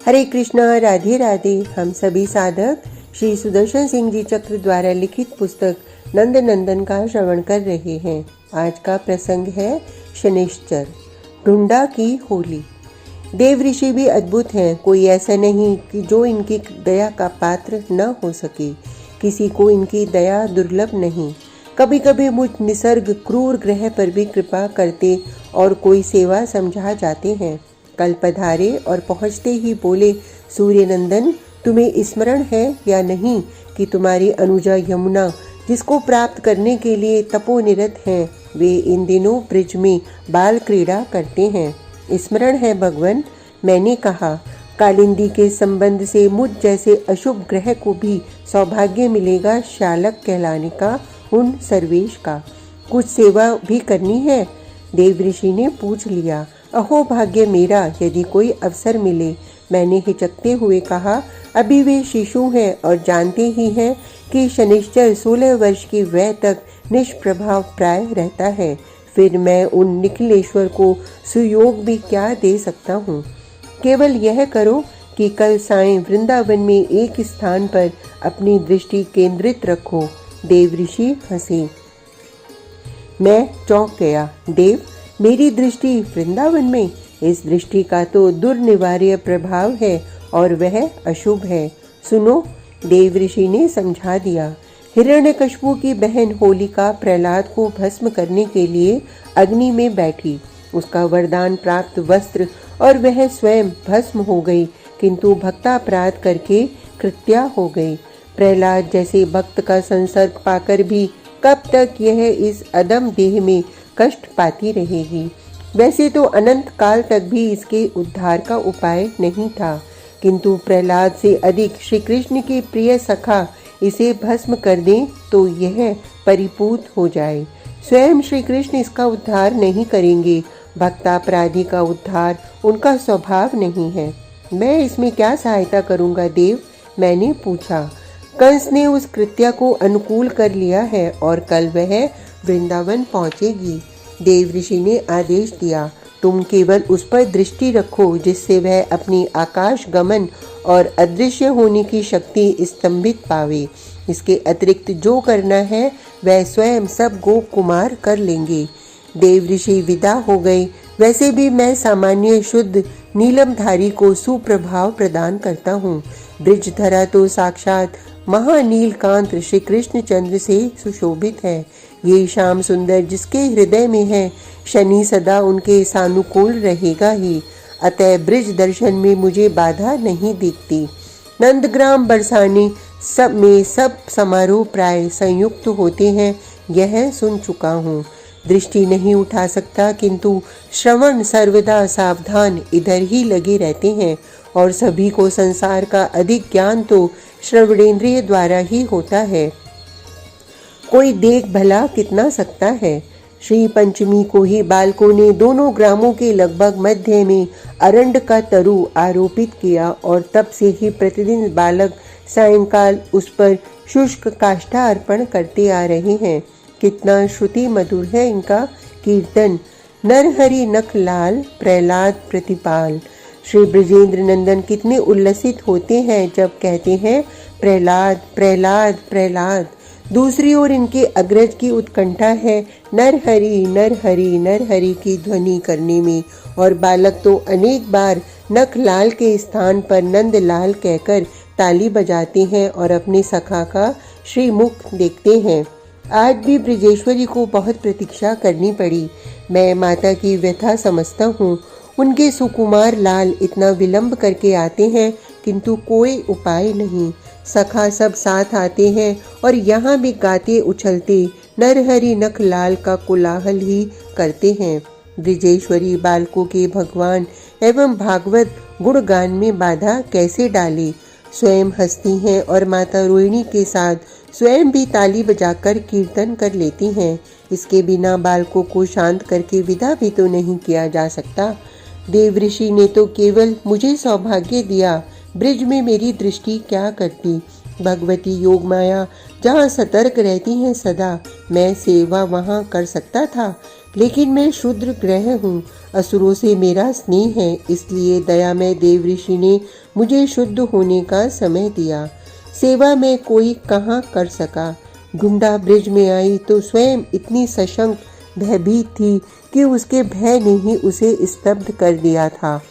हरे कृष्णा, राधे राधे। हम सभी साधक श्री सुदर्शन सिंह जी चक्र द्वारा लिखित पुस्तक नंद नंदन का श्रवण कर रहे हैं। आज का प्रसंग है शनिश्चर, ढूंढा की होली। देव ऋषि भी अद्भुत हैं, कोई ऐसा नहीं कि जो इनकी दया का पात्र न हो सके। किसी को इनकी दया दुर्लभ नहीं। कभी कभी मुझ निसर्ग क्रूर ग्रह पर भी कृपा करते और कोई सेवा समझा जाते हैं। कल पधारे और पहुँचते ही बोले, सूर्य नंदन, तुम्हें स्मरण है या नहीं कि तुम्हारी अनुजा यमुना, जिसको प्राप्त करने के लिए तपोनिरत हैं, वे इन दिनों ब्रिज में बाल क्रीड़ा करते हैं। स्मरण है भगवान। मैंने कहा, कालिंदी के संबंध से मुझ जैसे अशुभ ग्रह को भी सौभाग्य मिलेगा शालक कहलाने का, उन सर्वेश का। कुछ सेवा भी करनी है? देव ऋषि ने पूछ लिया। अहो भाग्य मेरा, यदि कोई अवसर मिले। मैंने हिचकते हुए कहा, अभी वे शिशु हैं और जानते ही हैं कि शनिश्चर 16 वर्ष की वय तक निष्प्रभाव प्राय रहता है। फिर मैं उन निखिलेश्वर को सुयोग भी क्या दे सकता हूँ। केवल यह करो कि कल सायं वृंदावन में एक स्थान पर अपनी दृष्टि केंद्रित रखो। देव ऋषि हंसे। मैं चौंक गया। देव, मेरी दृष्टि वृंदावन में? इस दृष्टि का तो दुर्निवार्य प्रभाव है और वह अशुभ है। सुनो, देव ऋषि ने समझा दिया। हिरण्यकशिपु की बहन होलिका प्रहलाद को भस्म करने के लिए अग्नि में बैठी। उसका वरदान प्राप्त वस्त्र और वह स्वयं भस्म हो गई, किंतु भक्तापराध करके कृत्या हो गई। प्रहलाद जैसे भक्त का संसर्ग पाकर भी कब तक यह इस अदम देह में कष्ट पाती रहेगी। वैसे तो अनंत काल तक भी इसके उद्धार का उपाय नहीं था, किंतु प्रहलाद से अधिक श्री कृष्ण के प्रिय सखा इसे भस्म कर दें तो यह परिपूत हो जाए। स्वयं श्री कृष्ण इसका उद्धार नहीं करेंगे। भक्तापराधी का उद्धार उनका स्वभाव नहीं है। मैं इसमें क्या सहायता करूंगा देव? मैंने पूछा। कंस ने उस कृत्या को अनुकूल कर लिया है और कल वह वृंदावन पहुंचेगी। देव ऋषि ने आदेश दिया, तुम केवल उस पर दृष्टि रखो जिससे वह अपनी आकाश गमन और अदृश्य होने की शक्ति स्तंभित पावे। इसके अतिरिक्त जो करना है वह स्वयं सब गोप कुमार कर लेंगे। देव ऋषि विदा हो गए। वैसे भी मैं सामान्य शुद्ध नीलमधारी को सुप्रभाव प्रदान करता हूँ। ब्रिजधरा तो साक्षात महानीलकांत श्री कृष्ण चंद्र से सुशोभित है। ये श्याम सुंदर जिसके हृदय में है, शनि सदा उनके सानुकूल रहेगा ही। अतः ब्रिज दर्शन में मुझे बाधा नहीं दिखती। नंदग्राम बरसाने सब समारोह प्राय संयुक्त होते हैं, यह सुन चुका हूँ। दृष्टि नहीं उठा सकता, किंतु श्रवण सर्वदा सावधान इधर ही लगे रहते हैं और सभी को संसार का अधिक ज्ञान तो श्रवणेन्द्रिय द्वारा ही होता है। कोई देख भला कितना सकता है। श्री पंचमी को ही बालकों ने दोनों ग्रामों के लगभग मध्य में अरंड का तरु आरोपित किया और तब से ही प्रतिदिन बालक सायंकाल उस पर शुष्क काष्ठा अर्पण करते आ रहे हैं। कितना श्रुति मधुर है इनका कीर्तन। नरहरि नख लाल प्रहलाद प्रतिपाल। श्री ब्रजेंद्र नंदन कितने उल्लसित होते हैं जब कहते हैं प्रहलाद प्रहलाद प्रहलाद। दूसरी ओर इनके अग्रज की उत्कंठा है नरहरि नरहरि नरहरि की ध्वनि करने में, और बालक तो अनेक बार नख लाल के स्थान पर नंद लाल कहकर ताली बजाते हैं और अपने सखा का श्रीमुख देखते हैं। आज भी ब्रजेश्वरी को बहुत प्रतीक्षा करनी पड़ी। मैं माता की व्यथा समझता हूँ। उनके सुकुमार लाल इतना विलंब करके आते हैं, किंतु कोई उपाय नहीं। सखा सब साथ आते हैं और यहाँ भी गाते उछलते नरहरि नख लाल का कोलाहल ही करते हैं। ब्रजेश्वरी बालकों के भगवान एवं भागवत गुणगान में बाधा कैसे डाले। स्वयं हंसती हैं और माता रोहिणी के साथ स्वयं भी ताली बजाकर कीर्तन कर लेती हैं। इसके बिना बालकों को शांत करके विदा भी तो नहीं किया जा सकता। देव ऋषि ने तो केवल मुझे सौभाग्य दिया, ब्रिज में मेरी दृष्टि क्या करती। भगवती योग माया जहाँ सतर्क रहती हैं सदा, मैं सेवा वहाँ कर सकता था, लेकिन मैं शूद्र ग्रह हूँ, असुरों से मेरा स्नेह है, इसलिए दयामय देव ऋषि ने मुझे शुद्ध होने का समय दिया। सेवा में कोई कहाँ कर सका। ढूंढा ब्रिज में आई तो स्वयं इतनी सशंक भयभीत थी कि उसके भय ने ही उसे स्तब्ध कर दिया था।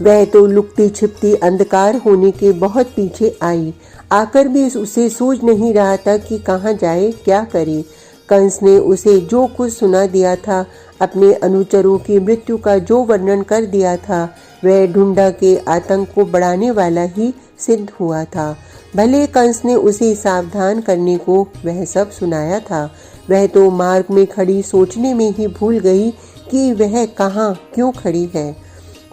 वह तो लुकती छिपती अंधकार होने के बहुत पीछे आई, आकर भी उसे सूझ नहीं रहा था कि कहाँ जाए, क्या करे। कंस ने उसे जो कुछ सुना दिया था, अपने अनुचरों की मृत्यु का जो वर्णन कर दिया था, वह ढूंढा के आतंक को बढ़ाने वाला ही सिद्ध हुआ था। भले कंस ने उसे सावधान करने को वह सब सुनाया था, वह तो मार्ग में खड़ी सोचने में ही भूल गई कि वह कहाँ क्यों खड़ी है।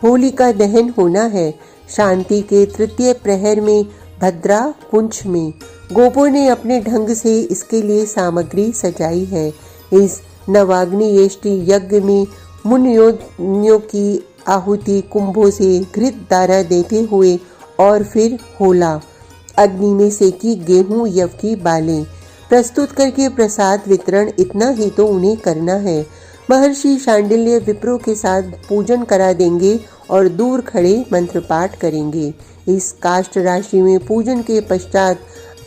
होली का दहन होना है। शांति के तृतीय प्रहर में भद्रा पुंछ में गोपों ने अपने ढंग से इसके लिए सामग्री सजाई है। इस नवाग्नि येष्टि यज्ञ में मुनियों की आहुति कुंभों से घृत धारा देते हुए और फिर होला अग्नि में सेकी गेहूं यव की बालें प्रस्तुत करके प्रसाद वितरण, इतना ही तो उन्हें करना है। महर्षि शांडिल्य विप्रों के साथ पूजन करा देंगे और दूर खड़े मंत्र पाठ करेंगे। इस काष्ठ राशि में पूजन के पश्चात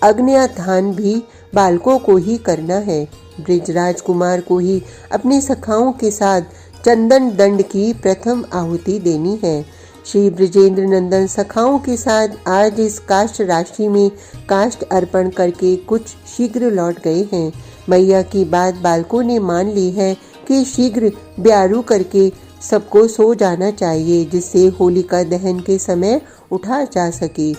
अग्न्याधान भी बालकों को ही करना है। ब्रिजराज कुमार को ही अपने सखाओं के साथ चंदन दंड की प्रथम आहुति देनी है। श्री ब्रजेंद्र नंदन सखाओं के साथ आज इस काष्ठ राशि में काष्ठ अर्पण करके कुछ शीघ्र लौट गए हैं। मैया की बात बालकों ने मान ली है कि शीघ्र ब्यारू करके सबको सो जाना चाहिए, जिससे होलिका दहन के समय उठा जा सके।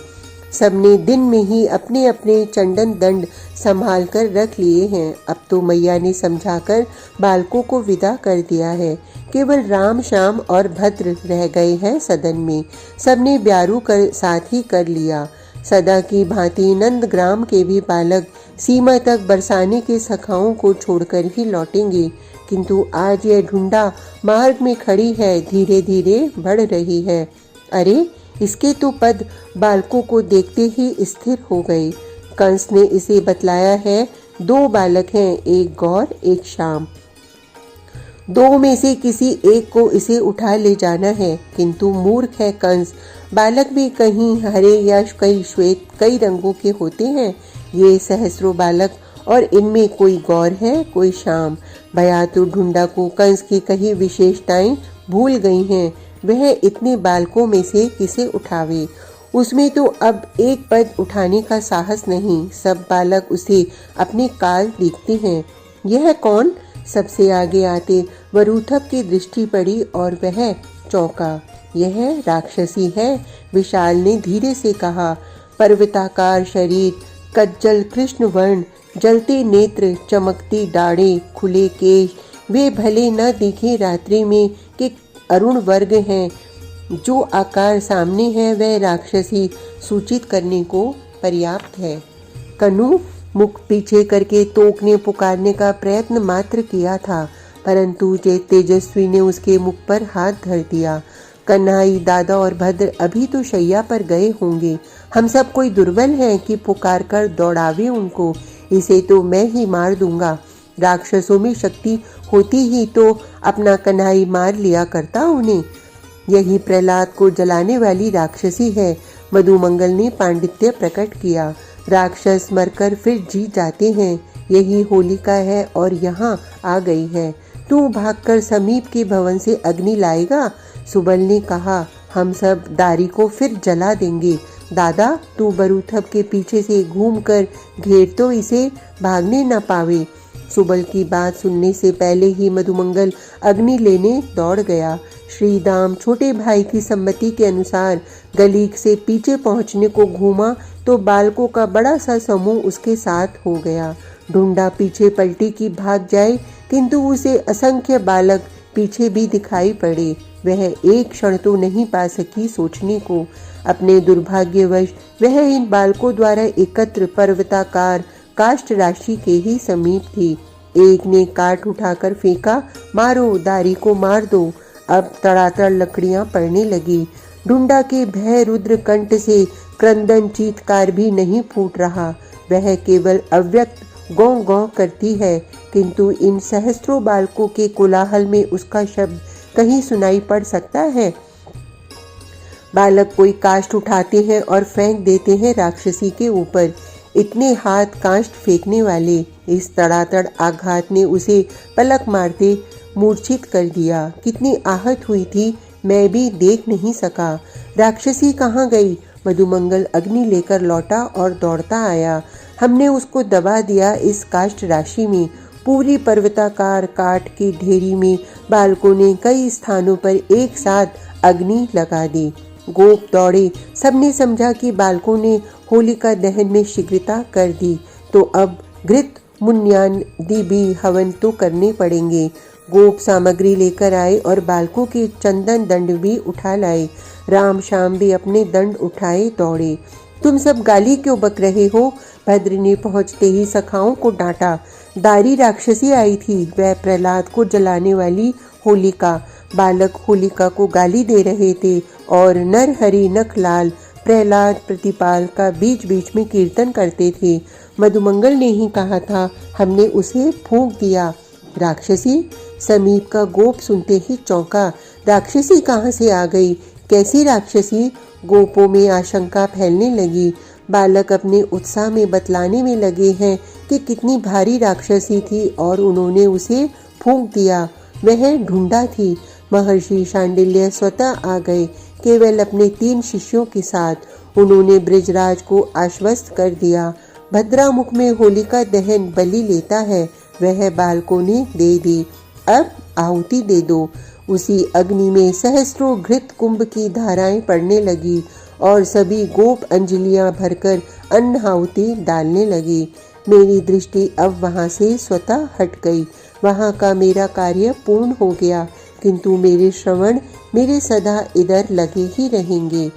सबने दिन में ही अपने अपने चंदन दंड संभाल कर रख लिए हैं। अब तो मैया ने समझाकर बालकों को विदा कर दिया है। केवल राम, श्याम और भद्र रह गए हैं सदन में। सबने ब्यारू कर साथ ही कर लिया। सदा की भांति नंदग्राम के भी बालक सीमा तक बरसाने के सखाओं को छोड़कर ही लौटेंगे, किंतु आज यह ढूंढा मार्ग में खड़ी है, धीरे धीरे बढ़ रही है। अरे, इसके तो पद बालकों को देखते ही स्थिर हो गए। कंस ने इसे बतलाया है, 2 बालक हैं, एक गौर एक श्याम। 2 में से किसी एक को इसे उठा ले जाना है, किंतु मूर्ख है कंस। बालक भी कहीं हरे या कई श्वेत, कई रंगों के होते हैं। ये सहस्रों बालक और इनमें कोई गौर है, कोई श्याम। भया तो ढूंढा को कंस की कई विशेषताएं भूल गई हैं। वह इतने बालकों में से किसे उठावे। उसमें तो अब एक पद उठाने का साहस नहीं। सब बालक उसे अपने काल देखते हैं। यह कौन? सबसे आगे आते वरुथप की दृष्टि पड़ी और वह चौंका। यह राक्षसी है, विशाल ने धीरे से कहा। पर्वताकार शरीर, कज्जल कृष्ण वर्ण, जलते नेत्र, चमकती दाढ़ें, खुले केश, वे भले न दिखे रात्रि में कि अरुण वर्ग हैं। जो आकार सामने है वह राक्षसी सूचित करने को पर्याप्त है। कनु मुख पीछे करके तोक ने पुकारने का प्रयत्न मात्र किया था, परंतु तेजस्वी ने उसके मुख पर हाथ धर दिया। कन्हई, दादा और भद्र अभी तो शैया पर गए होंगे। हम सब कोई दुर्बल हैं कि पुकार कर दौड़ावे उनको। इसे तो मैं ही मार दूंगा। राक्षसों में शक्ति होती ही तो अपना कन्हई मार लिया करता उन्हें। यही प्रहलाद को जलाने वाली राक्षसी है। मधुमंगल ने पांडित्य प्रकट किया। राक्षस मरकर फिर जी जाते हैं। यही होलिका है और यहाँ आ गई है। तू भागकर समीप के भवन से अग्नि लाएगा। सुबल ने कहा, हम सब दारी को फिर जला देंगे। दादा, तू बरूथप के पीछे से घूमकर घेर तो इसे, भागने न पावे। सुबल की बात सुनने से पहले ही मधुमंगल अग्नि लेने दौड़ गया। श्रीदाम छोटे भाई की सम्मति के अनुसार गली से पीछे पहुंचने को घूमा तो बालकों का बड़ा सा समूह उसके साथ हो गया। ढूंढा पीछे पलटी की भाग जाए, किंतु उसे असंख्य बालक पीछे भी दिखाई पड़े। वह एक क्षण तो नहीं पा सकी सोचने को। अपने दुर्भाग्यवश वह इन बालकों द्वारा एकत्र पर्वताकार काष्ठ राशि के ही समीप थी। एक ने काट उठाकर फेंका, मारो, दारी को मार दो। अब तड़ातड़ लकड़ियां पड़ने लगी। ढूंढा के भय रुद्र कंठ से क्रंदन चीत्कार भी नहीं फूट रहा। वह केवल अव्यक्त गौं गौं करती है, किंतु इन सहस्त्रों बालकों के कोलाहल में उसका शब्द कहीं सुनाई पड़ सकता है। बालक कोई काष्ठ उठाते हैं और फेंक देते हैं राक्षसी के ऊपर। इतने हाथ काष्ठ फेंकने वाले इस तड़ातड़ आघात ने उसे पलक मारते मूर्छित कर दिया। कितनी आहत हुई थी मैं भी देख नहीं सका। राक्षसी कहाँ गई? मधुमंगल अग्नि लेकर लौटा और दौड़ता आया। हमने उसको दबा दिया इस काष्ठ राशि में। पूरी पर्वताकार काठ की ढेरी में बालकों ने कई स्थानों पर एक साथ अग्नि लगा दी। गोप दौड़े। सबने समझा कि बालकों ने होलिका दहन में शीघ्रता कर दी, तो अब घृत मुन्यादि भी हवन तो करने पड़ेंगे। गोप सामग्री लेकर आए और बालकों के चंदन दंड भी उठा लाए। राम श्याम भी अपने दंड उठाए दौड़े। तुम सब गाली क्यों बक रहे हो? भद्र ने पहुंचते ही सखाओं को डांटा। दारी राक्षसी आई थी, वह प्रहलाद को जलाने वाली होलिका। बालक होलिका को गाली दे रहे थे और नरहरि नखलाल प्रहलाद प्रतिपाल का बीच बीच में कीर्तन करते थे। मधुमंगल ने ही कहा था, हमने उसे फूंक दिया। राक्षसी? समीप का गोप सुनते ही चौंका। राक्षसी कहाँ से आ गई? कैसी राक्षसी? गोपों में आशंका फैलने लगी। बालक अपने उत्साह में बतलाने में लगे हैं कि कितनी भारी राक्षसी थी और उन्होंने उसे फूंक दिया। वह ढूंढा थी। महर्षि शांडिल्य स्वतः आ गए, केवल अपने 3 शिष्यों के साथ। उन्होंने बृजराज को आश्वस्त कर दिया। भद्रामुख में होलिका दहन बलि लेता है, वह बालकों ने दे दी। अब आहुति दे दो। उसी अग्नि में सहस्त्रों घृत कुंभ की धाराएं पड़ने लगी और सभी गोप अंजलियां भरकर अन्न आहुति डालने लगी। मेरी दृष्टि अब वहां से स्वतः हट गई। वहां का मेरा कार्य पूर्ण हो गया, किंतु मेरे श्रवण मेरे सदा इधर लगे ही रहेंगे।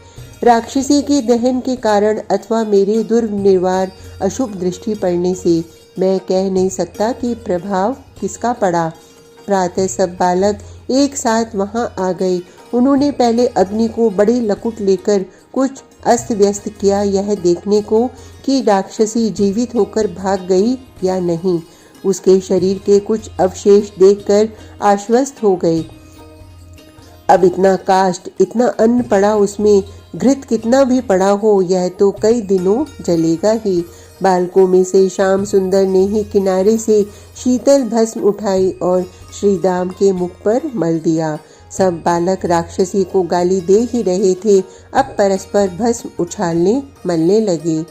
राक्षसी के दहन के कारण अथवा मेरे दुर्निवार अशुभ दृष्टि पड़ने से मैं कह नहीं सकता कि प्रभाव किसका पड़ा। प्रातः सब बालक एक साथ वहां आ गए। उन्होंने पहले अग्नि को बड़े लकुट लेकर कुछ अस्त व्यस्त किया, यह देखने को कि राक्षसी जीवित होकर भाग गई या नहीं। उसके शरीर के कुछ अवशेष देखकर आश्वस्त हो गए। अब इतना काष्ठ, इतना अन्न पड़ा, उसमें घृत कितना भी पड़ा हो, यह तो कई दिनों जलेगा ही। बालकों में से श्याम सुंदर ने ही किनारे से शीतल भस्म उठाई और श्रीदाम के मुख पर मल दिया। सब बालक राक्षसी को गाली दे ही रहे थे, अब परस्पर भस्म उछालने मलने लगे।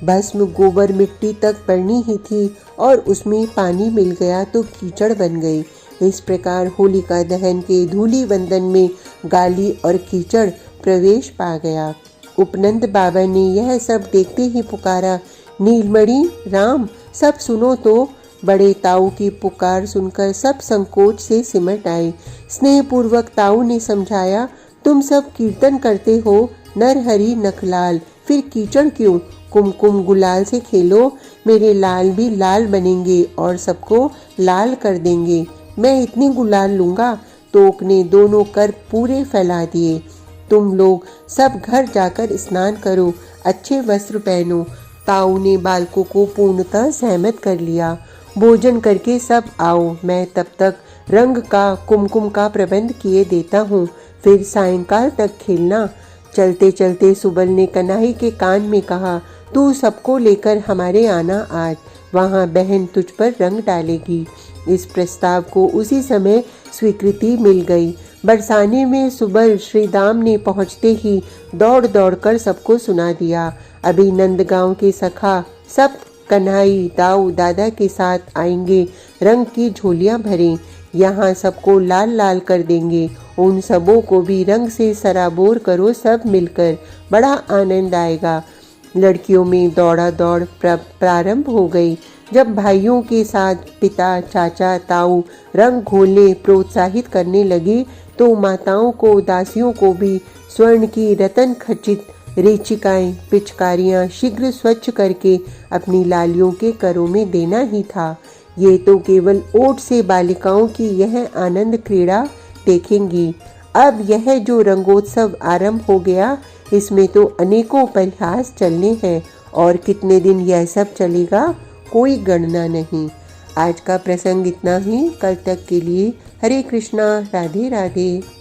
भस्म गोबर मिट्टी तक पड़नी ही थी और उसमें पानी मिल गया तो कीचड़ बन गई। इस प्रकार होलिका दहन के धूली बंधन में गाली और कीचड़ प्रवेश पा गया। उपनंद बाबा ने यह सब देखते ही पुकारा, नीलमणि, राम, सब सुनो तो। बड़े ताऊ की पुकार सुनकर सब संकोच से सिमट आए। स्नेहपूर्वक ताऊ ने समझाया, तुम सब कीर्तन करते हो, नरहरि नखलाल, फिर कीचड़ क्यों? कुमकुम गुलाल से खेलो, मेरे लाल भी लाल बनेंगे और सबको लाल कर देंगे। मैं इतनी गुलाल लूंगा। तोक ने दोनों कर पूरे फैला दिए। तुम लोग सब घर जाकर स्नान करो, अच्छे वस्त्र पहनो। ताऊ ने बालकों को पूर्णतः सहमत कर लिया। भोजन करके सब आओ, मैं तब तक रंग का कुमकुम का प्रबंध किए देता हूँ, फिर सायंकाल तक खेलना। चलते चलते सुबल ने कन्हई के कान में कहा, तू सबको लेकर हमारे आना आज, वहाँ बहन तुझ पर रंग डालेगी। इस प्रस्ताव को उसी समय स्वीकृति मिल गई। बरसाने में सुबल श्रीदाम ने पहुँचते ही दौड़ दौड़ कर सबको सुना दिया। अभी नंदगांव के सखा सब कन्हई दाऊ दादा के साथ आएंगे, रंग की झोलियां भरें, यहाँ सबको लाल लाल कर देंगे। उन सबों को भी रंग से सराबोर करो, सब मिलकर, बड़ा आनंद आएगा। लड़कियों में दौड़ा दौड़ प्रारंभ हो गई। जब भाइयों के साथ पिता चाचा ताऊ रंग घोलने प्रोत्साहित करने लगे, तो माताओं को दासियों को भी स्वर्ण की रतन खचित रेचिकाएं पिचकारियां शीघ्र स्वच्छ करके अपनी लालियों के करों में देना ही था। ये तो केवल ओट से बालिकाओं की यह आनंद क्रीड़ा देखेंगी। अब यह जो रंगोत्सव आरंभ हो गया, इसमें तो अनेकों परिहास चलने हैं और कितने दिन यह सब चलेगा। कोई गणना नहीं। आज का प्रसंग इतना ही। कल तक के लिए हरे कृष्णा, राधे राधे।